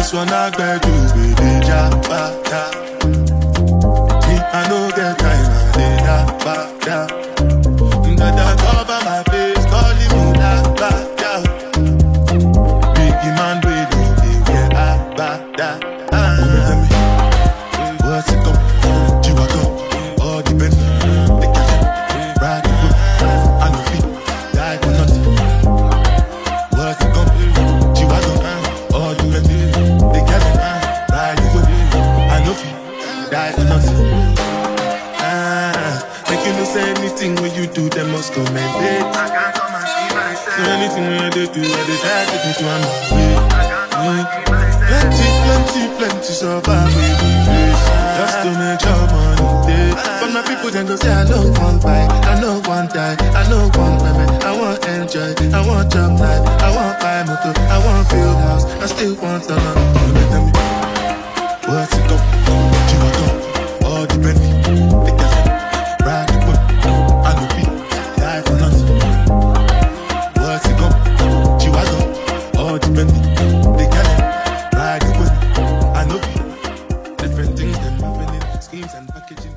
This one I got you with the jabata. Me, I no get time, I did that bada. That cover my face, calling me that bada. Biggie man, we don't get bada. Tell me, what's it go? Chihuahua, all the men, they catch it, ride the whip, and the feet, die for nothing. What's it go? Chihuahua, all the men. Die for nothing. Make you no say anything when you do, they must commend it. I can't come and see myself. So anything when they do, I they try to do to my way. Plenty survive with face. Just to make your money day. But my people then go say I don't want buy, I don't want die, I don't want women, I want enjoy, I want job life, I want buy motor, I want build house, I still want to know. Tell me, what's it go? All the men, they got ride the whip, I go beat, die for nothing. What's it go? Chihuahua, all the men, they got ride the whip, I know beat. Different things, them happening, schemes and packaging.